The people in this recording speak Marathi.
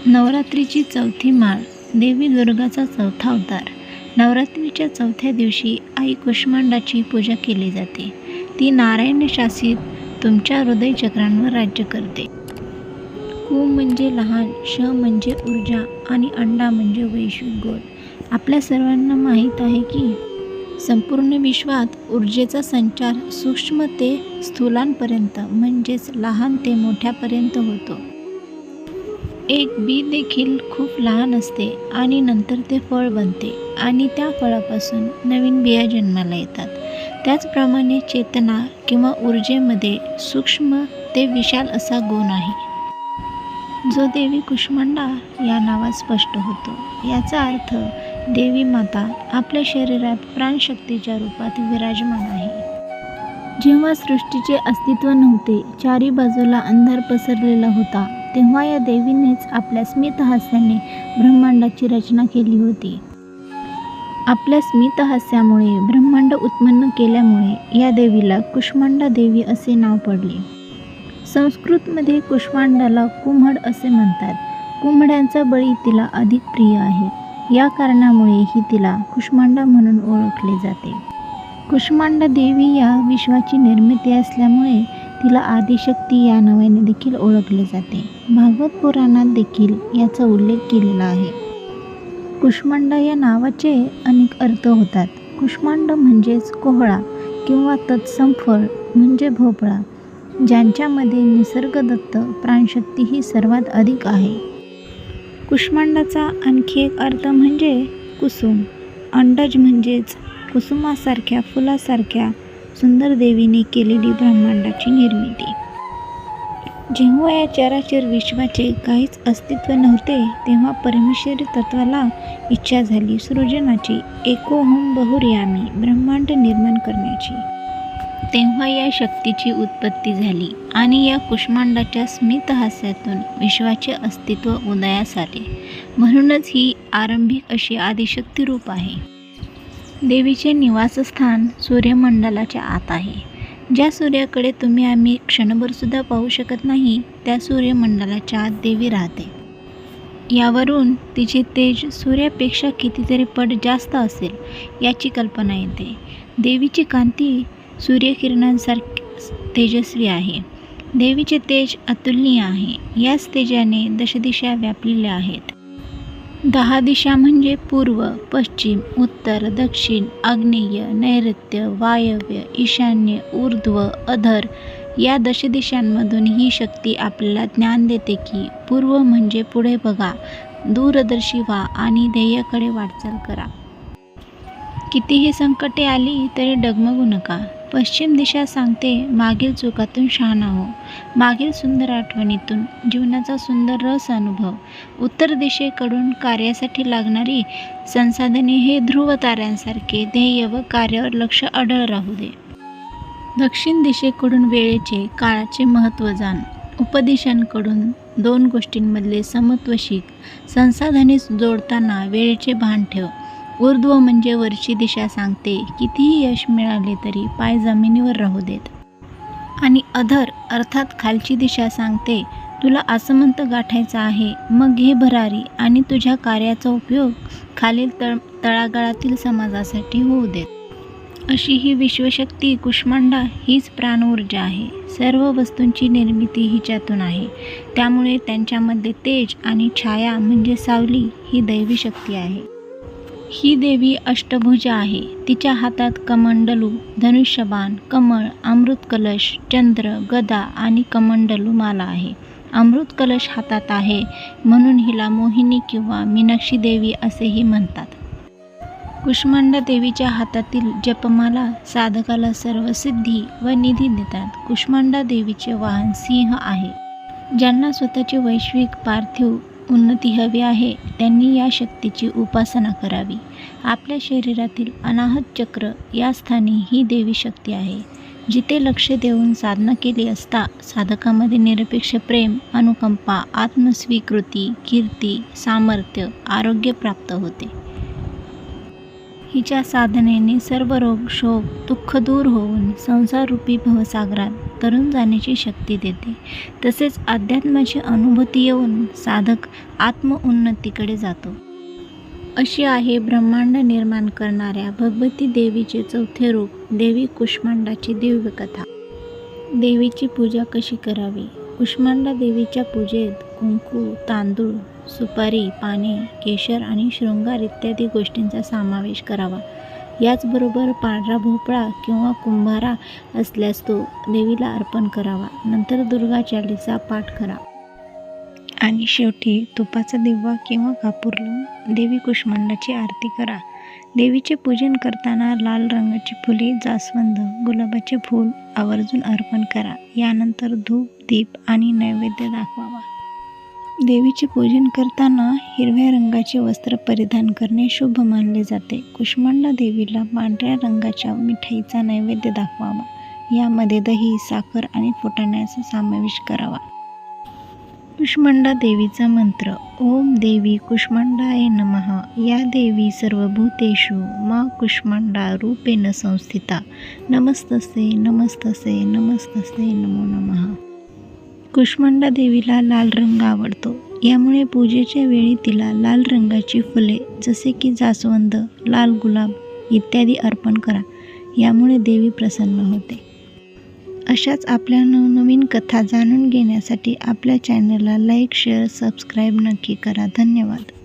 नवरात्रीची चौथी माळ, देवी दुर्गाचा चौथा अवतार. नवरात्रीच्या चौथ्या दिवशी आई कुष्मांडाची पूजा केली जाते. ती नारायण शासित तुमच्या हृदयचक्रांवर राज्य करते. कु म्हणजे लहान, श म्हणजे ऊर्जा आणि अंडा म्हणजे वैश्विक गोल. आपल्या सर्वांना माहीत आहे की संपूर्ण विश्वात ऊर्जेचा संचार सूक्ष्म ते स्थूलांपर्यंत म्हणजेच लहान ते मोठ्यापर्यंत होतो. एक बी देखील खूप लहान असते आणि नंतर ते फळ बनते आणि त्या फळापासून नवीन बिया जन्माला येतात. त्याचप्रमाणे चेतना किंवा ऊर्जेमध्ये सूक्ष्म ते विशाल असा गुण आहे, जो देवी कुष्मांडा या नावात स्पष्ट होतो. याचा अर्थ देवी माता आपल्या शरीरात प्राणशक्तीच्या रूपात विराजमान आहे. जेव्हा सृष्टीचे अस्तित्व नव्हते, चारी बाजूला अंधार पसरलेला होता, तेव्हा या देवीनेच आपल्या स्मितहास्याने ब्रह्मांडाची रचना केली होती. आपल्या स्मितहास्यामुळे ब्रह्मांड उत्पन्न केल्यामुळे या देवीला कुष्मांडा देवी असे नाव पडले. संस्कृतमध्ये कुष्मांडाला कुम्हड असे म्हणतात. कुम्हड्यांचा बळी तिला अधिक प्रिय आहे. या कारणामुळे ही तिला कुष्मांडा म्हणून ओळखले जाते. कुष्मांडा देवी या विश्वाची निर्मिती असल्यामुळे तिला आदिशक्ती या नावाने देखील ओळखले जाते. भागवत पुराणात देखील याचा उल्लेख केलेला आहे. कुष्मांडा या नावाचे अनेक अर्थ होतात. कुष्मांड म्हणजेच कोहळा किंवा तत्सम फळ म्हणजे भोपळा, ज्यांच्यामध्ये निसर्गदत्त प्राणशक्ती ही सर्वात अधिक आहे. कुष्मांडाचा आणखी एक अर्थ म्हणजे कुसुम. अंडज म्हणजेच कुसुमासारख्या फुलासारख्या सुंदर देवीने केलेली ब्रह्मांडाची निर्मिती. जेव्हा या चराचर विश्वाचे काहीच अस्तित्व नव्हते, तेव्हा परमेश्वरी तत्वाला इच्छा झाली सृजनाची, एकोहम बहुर्यामी, ब्रह्मांड निर्माण करण्याची. तेव्हा या शक्तीची उत्पत्ती झाली आणि या कुष्मांडाच्या स्मितहास्यातून विश्वाचे अस्तित्व उदयास आले. म्हणूनच ही आरंभिक अशी आदिशक्ती रूप आहे. देवीचे निवासस्थान सूर्यमंडलाच्या आत आहे. ज्या सूर्याकडे तुम्ही आम्ही क्षणभरसुद्धा पाहू शकत नाही, त्या सूर्यमंडलाच्या आत देवी राहते. यावरून तिचे तेज सूर्यापेक्षा कितीतरी पट जास्त असेल याची कल्पना येते. देवीची कांती सूर्यकिरणांसारखी तेजस्वी आहे. देवीचे तेज अतुलनीय आहे. याच तेजाने दशदिशा व्यापलेल्या आहेत. 10 दिशा म्हणजे पूर्व, पश्चिम, उत्तर, दक्षिण, आग्नेय, नैऋत्य, वायव्य, ईशान्य, ऊर्ध्व, अधर या दशदिशांमधून ही शक्ती आपल्याला ज्ञान देते की पूर्व म्हणजे पुढे बघा, दूरदर्शी व्हा आणि ध्येयाकडे वाटचाल करा. कितीही संकटे आली तरी डगमगू नका. पश्चिम दिशा सांगते मागील चुकातून शहाणा हो, मागील सुंदर आठवणीतून जीवनाचा सुंदर रस अनुभव. उत्तर दिशेकडून कार्यासाठी लागणारी संसाधने हे ध्रुव ताऱ्यांसारखे ध्येय व कार्यावर लक्ष अढळ राहू दे. दक्षिण दिशेकडून वेळेचे काळाचे महत्त्व जाण. उपदिशांकडून 2 गोष्टींमधले समत्व शिक. संसाधने जोडताना वेळेचे भान ठेव. ऊर्ध्व म्हणजे वरची दिशा सांगते कितीही यश मिळाले तरी पाय जमिनीवर राहू देत. आणि अधर अर्थात खालची दिशा सांगते तुला आसमंत गाठायचा आहे, मग घे भरारी आणि तुझ्या कार्याचा उपयोग खालील तळागाळातील समाजासाठी होऊ देत. अशी ही विश्वशक्ती कुष्मांडा हीच प्राणऊर्जा आहे. सर्व वस्तूंची निर्मिती हिच्यातून आहे. त्यामुळे त्यांच्यामध्ये तेज आणि छाया म्हणजे सावली ही दैवी शक्ती आहे. ही देवी अष्टभुजा आहे. तिच्या हातात कमंडलू, धनुष्यबाण, कमळ, अमृत कलश, चंद्र, गदा आणि कमंडलू माला आहे. अमृत कलश हातात आहे म्हणून हिला मोहिनी किंवा मीनाक्षी देवी असेही म्हणतात. कुष्मांडा देवीच्या हातातील जपमाला साधकाला सर्व सिद्धी व निधी देतात. कुष्मांडा देवीचे वाहन सिंह आहे. ज्यांना स्वतःची वैश्विक पार्थिव उन्नती हवी आहे त्यांनी या शक्तीची उपासना करावी. आपल्या शरीरातील अनाहत चक्र या स्थानी ही देवी शक्ती आहे. जिथे लक्ष देऊन साधना केली असता साधकामध्ये निरपेक्ष प्रेम, अनुकंपा, आत्मस्वीकृती, कीर्ती, सामर्थ्य, आरोग्य प्राप्त होते. हिच्या साधनेने सर्व रोग, शोक, दुःख दूर होऊन संसाररूपी भवसागरात तरुण जाण्याची शक्ती देते. तसेच अध्यात्माची अनुभूती येऊन साधक आत्मउन्नतीकडे जातो. अशी आहे ब्रह्मांड निर्माण करणाऱ्या भगवती देवीचे चौथे रूप देवी कुष्मांडाची दिव्य कथा. देवीची पूजा कशी करावी? कुष्मांडा देवीच्या पूजेत कुंकू, तांदूळ, सुपारी, पाने, केशर आणि शृंगार इत्यादी गोष्टींचा समावेश करावा. याचबरोबर पांढरा भोपळा किंवा कुंभारा असल्यास तो देवीला अर्पण करावा. नंतर दुर्गा चालीसा पाठ करा आणि शेवटी तुपाचा दिवा किंवा कापूर लावून देवी कुष्मांडाची आरती करा. देवीचे पूजन करताना लाल रंगाची फुले, जास्वंद, गुलाबाचे फूल आवर्जून अर्पण करा. यानंतर धूप, दीप आणि नैवेद्य दाखवावा. देवीचे पूजन करताना हिरव्या रंगाचे वस्त्र परिधान करणे शुभ मानले जाते. कुष्मांडा देवीला पांढऱ्या रंगाच्या मिठाईचा नैवेद्य दाखवावा. यामध्ये दही, साखर आणि फुटाण्याचा समावेश करावा. कुष्मांडा देवीचा मंत्र. ओम देवी कुष्मांडाय नमः. या देवी सर्वभूतेषु मा कुष्मांडा रूपेण संस्थिता. नमस्तस्यै नमस्तस्यै नमस्तस्यै नमो नमः. कुष्मांडा देवीला लाल रंग आवडतो. यामुळे पूजेच्या वेळी तिला लाल रंगाची फुले जसे की जास्वंद, लाल गुलाब इत्यादी अर्पण करा. यामुळे देवी प्रसन्न होते. अशाच आपल्या नवनवीन कथा जाणून घेण्यासाठी आपल्या चॅनलला लाईक, शेअर, सबस्क्राईब नक्की करा. धन्यवाद.